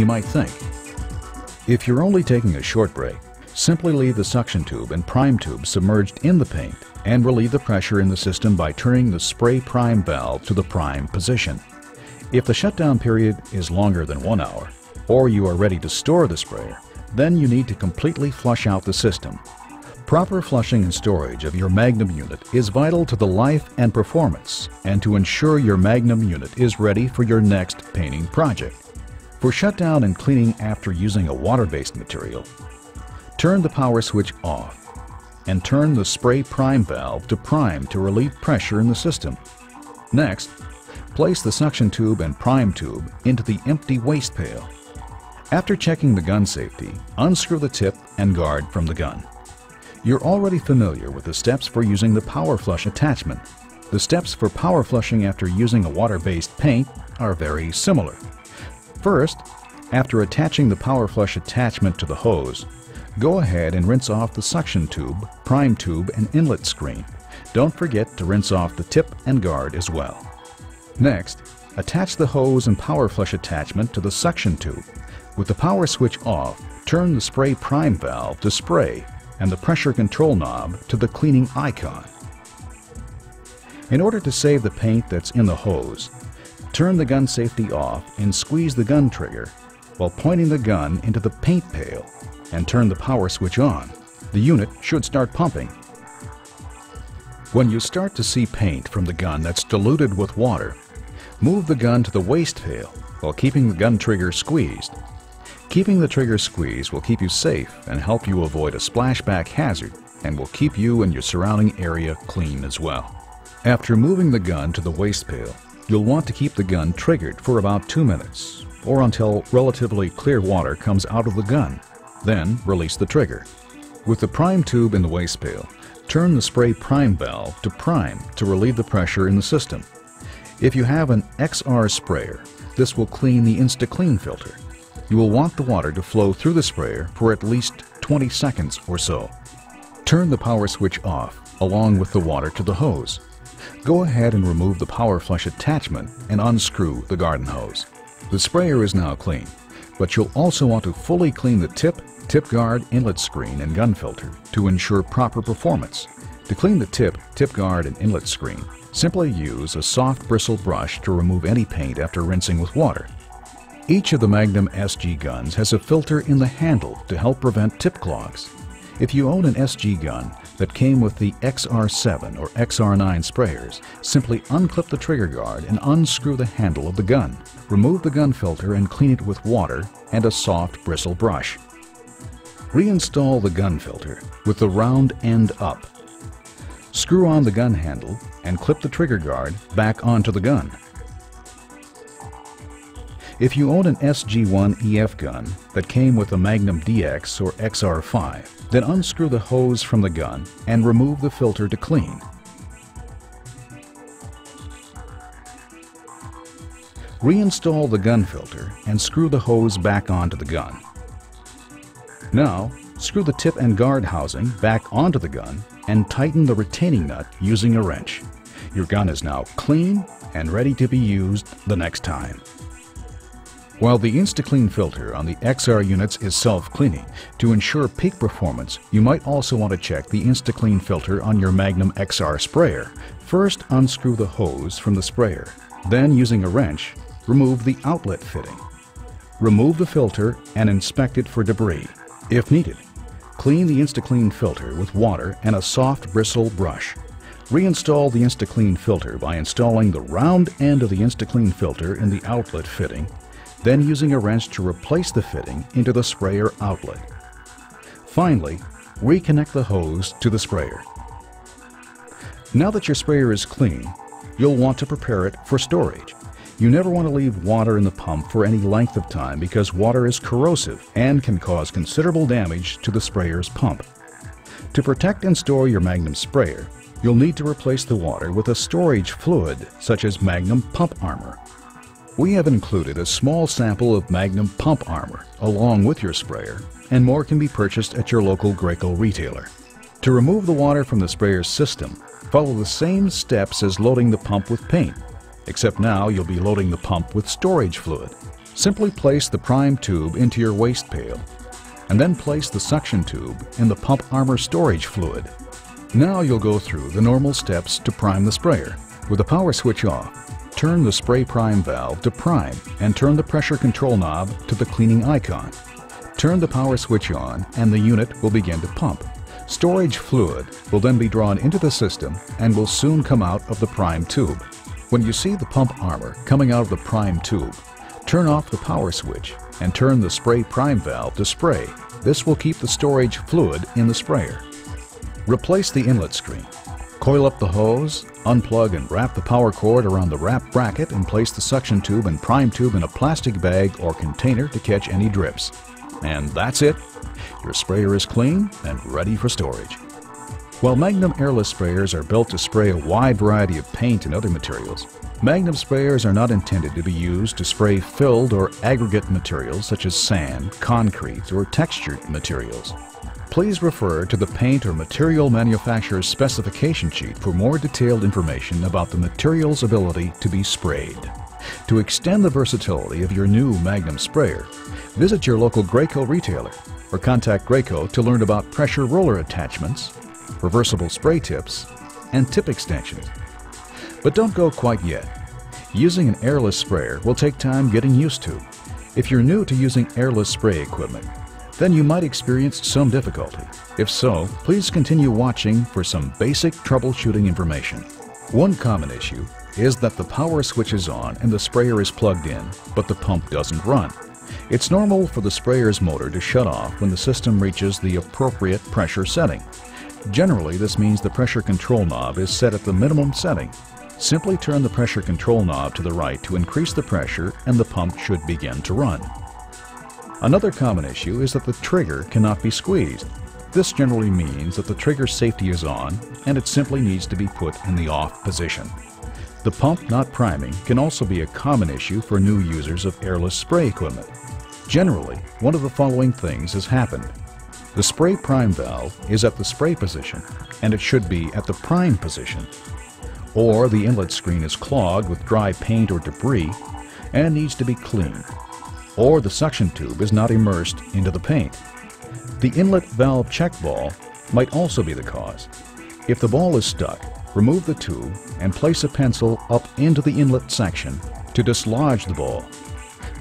you might think. If you're only taking a short break, simply leave the suction tube and prime tube submerged in the paint and relieve the pressure in the system by turning the spray prime valve to the prime position. If the shutdown period is longer than 1 hour, or you are ready to store the sprayer, then you need to completely flush out the system. Proper flushing and storage of your Magnum unit is vital to the life and performance and to ensure your Magnum unit is ready for your next painting project. For shutdown and cleaning after using a water-based material, turn the power switch off and turn the spray prime valve to prime to relieve pressure in the system. Next, place the suction tube and prime tube into the empty waste pail. After checking the gun safety, unscrew the tip and guard from the gun. You're already familiar with the steps for using the power flush attachment. The steps for power flushing after using a water-based paint are very similar. First, after attaching the power flush attachment to the hose, go ahead and rinse off the suction tube, prime tube, and inlet screen. Don't forget to rinse off the tip and guard as well. Next, attach the hose and power flush attachment to the suction tube. With the power switch off, turn the spray prime valve to spray and the pressure control knob to the cleaning icon. In order to save the paint that's in the hose, turn the gun safety off and squeeze the gun trigger while pointing the gun into the paint pail and turn the power switch on. The unit should start pumping. When you start to see paint from the gun that's diluted with water, move the gun to the waste pail while keeping the gun trigger squeezed. Keeping the trigger squeezed will keep you safe and help you avoid a splashback hazard and will keep you and your surrounding area clean as well. After moving the gun to the waste pail, you'll want to keep the gun triggered for about 2 minutes or until relatively clear water comes out of the gun. Then release the trigger. With the prime tube in the waste pail, turn the spray prime valve to prime to relieve the pressure in the system. If you have an XR sprayer, this will clean the InstaClean filter. You will want the water to flow through the sprayer for at least 20 seconds or so. Turn the power switch off along with the water to the hose. Go ahead and remove the power flush attachment and unscrew the garden hose. The sprayer is now clean, but you'll also want to fully clean the tip guard, inlet screen, and gun filter to ensure proper performance. To clean the tip guard, and inlet screen, simply use a soft bristle brush to remove any paint after rinsing with water. Each of the Magnum SG guns has a filter in the handle to help prevent tip clogs. If you own an SG gun that came with the XR7 or XR9 sprayers, simply unclip the trigger guard and unscrew the handle of the gun. Remove the gun filter and clean it with water and a soft bristle brush. Reinstall the gun filter with the round end up. Screw on the gun handle and clip the trigger guard back onto the gun. If you own an SG1 EF gun that came with a Magnum DX or XR5, then unscrew the hose from the gun and remove the filter to clean. Reinstall the gun filter and screw the hose back onto the gun. Now, screw the tip and guard housing back onto the gun and tighten the retaining nut using a wrench. Your gun is now clean and ready to be used the next time. While the InstaClean filter on the XR units is self-cleaning, to ensure peak performance, you might also want to check the InstaClean filter on your Magnum XR sprayer. First, unscrew the hose from the sprayer. Then, using a wrench, remove the outlet fitting. Remove the filter and inspect it for debris. If needed, clean the InstaClean filter with water and a soft bristle brush. Reinstall the InstaClean filter by installing the round end of the InstaClean filter in the outlet fitting, then using a wrench to replace the fitting into the sprayer outlet. Finally, reconnect the hose to the sprayer. Now that your sprayer is clean, you'll want to prepare it for storage. You never want to leave water in the pump for any length of time because water is corrosive and can cause considerable damage to the sprayer's pump. To protect and store your Magnum sprayer, you'll need to replace the water with a storage fluid such as Magnum Pump Armor. We have included a small sample of Magnum Pump Armor along with your sprayer, and more can be purchased at your local Graco retailer. To remove the water from the sprayer's system, follow the same steps as loading the pump with paint, except now you'll be loading the pump with storage fluid. Simply place the prime tube into your waste pail, and then place the suction tube in the pump armor storage fluid. Now you'll go through the normal steps to prime the sprayer. With the power switch off, turn the spray prime valve to prime and turn the pressure control knob to the cleaning icon. Turn the power switch on and the unit will begin to pump. Storage fluid will then be drawn into the system and will soon come out of the prime tube. When you see the pump armor coming out of the prime tube, turn off the power switch and turn the spray prime valve to spray. This will keep the storage fluid in the sprayer. Replace the inlet screen. Coil up the hose, unplug and wrap the power cord around the wrap bracket and place the suction tube and prime tube in a plastic bag or container to catch any drips. And that's it. Your sprayer is clean and ready for storage. While Magnum airless sprayers are built to spray a wide variety of paint and other materials, Magnum sprayers are not intended to be used to spray filled or aggregate materials such as sand, concrete, or textured materials. Please refer to the paint or material manufacturer's specification sheet for more detailed information about the material's ability to be sprayed. To extend the versatility of your new Magnum sprayer, visit your local Graco retailer or contact Graco to learn about pressure roller attachments, reversible spray tips, and tip extensions. But don't go quite yet. Using an airless sprayer will take time getting used to. If you're new to using airless spray equipment, then you might experience some difficulty. If so, please continue watching for some basic troubleshooting information. One common issue is that the power switch is on and the sprayer is plugged in, but the pump doesn't run. It's normal for the sprayer's motor to shut off when the system reaches the appropriate pressure setting. Generally, this means the pressure control knob is set at the minimum setting. Simply turn the pressure control knob to the right to increase the pressure and the pump should begin to run. Another common issue is that the trigger cannot be squeezed. This generally means that the trigger safety is on and it simply needs to be put in the off position. The pump not priming can also be a common issue for new users of airless spray equipment. Generally, one of the following things has happened. The spray prime valve is at the spray position and it should be at the prime position. Or the inlet screen is clogged with dry paint or debris and needs to be cleaned. Or the suction tube is not immersed into the paint. The inlet valve check ball might also be the cause. If the ball is stuck, remove the tube and place a pencil up into the inlet section to dislodge the ball.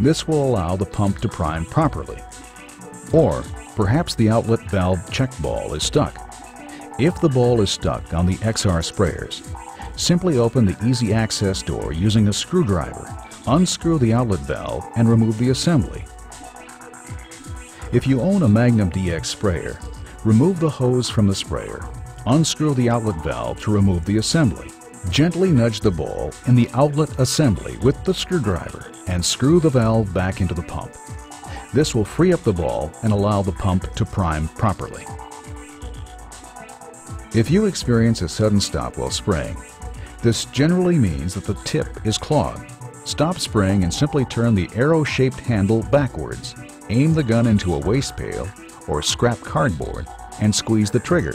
This will allow the pump to prime properly. Or perhaps the outlet valve check ball is stuck. If the ball is stuck on the XR sprayers, simply open the easy access door using a screwdriver. Unscrew the outlet valve and remove the assembly. If you own a Magnum DX sprayer, remove the hose from the sprayer. Unscrew the outlet valve to remove the assembly. Gently nudge the ball in the outlet assembly with the screwdriver and screw the valve back into the pump. This will free up the ball and allow the pump to prime properly. If you experience a sudden stop while spraying, this generally means that the tip is clogged. Stop spraying and simply turn the arrow-shaped handle backwards. Aim the gun into a waste pail or scrap cardboard and squeeze the trigger.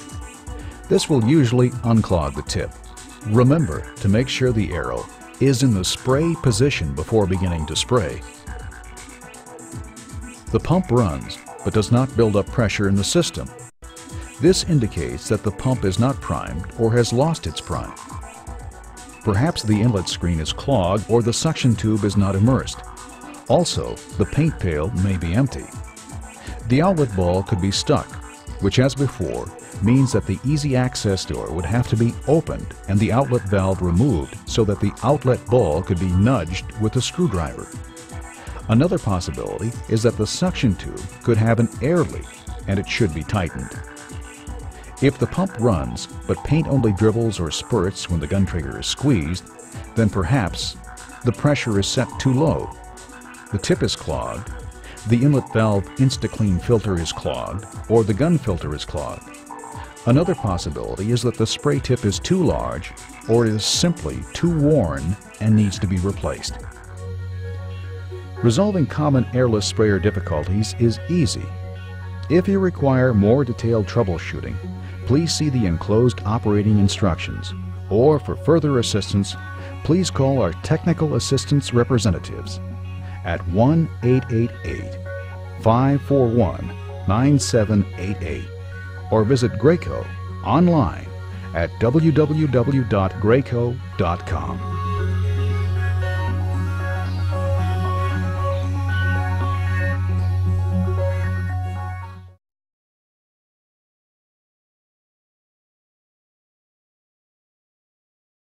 This will usually unclog the tip. Remember to make sure the arrow is in the spray position before beginning to spray. The pump runs but does not build up pressure in the system. This indicates that the pump is not primed or has lost its prime. Perhaps the inlet screen is clogged or the suction tube is not immersed. Also, the paint pail may be empty. The outlet ball could be stuck, which as before means that the easy access door would have to be opened and the outlet valve removed so that the outlet ball could be nudged with a screwdriver. Another possibility is that the suction tube could have an air leak and it should be tightened. If the pump runs, but paint only dribbles or spurts when the gun trigger is squeezed, then perhaps the pressure is set too low. The tip is clogged, the inlet valve InstaClean filter is clogged, or the gun filter is clogged. Another possibility is that the spray tip is too large, or it is simply too worn and needs to be replaced. Resolving common airless sprayer difficulties is easy. If you require more detailed troubleshooting, please see the enclosed operating instructions, or for further assistance, please call our technical assistance representatives. at 1-888-541-9788 or visit Graco online at www.graco.com.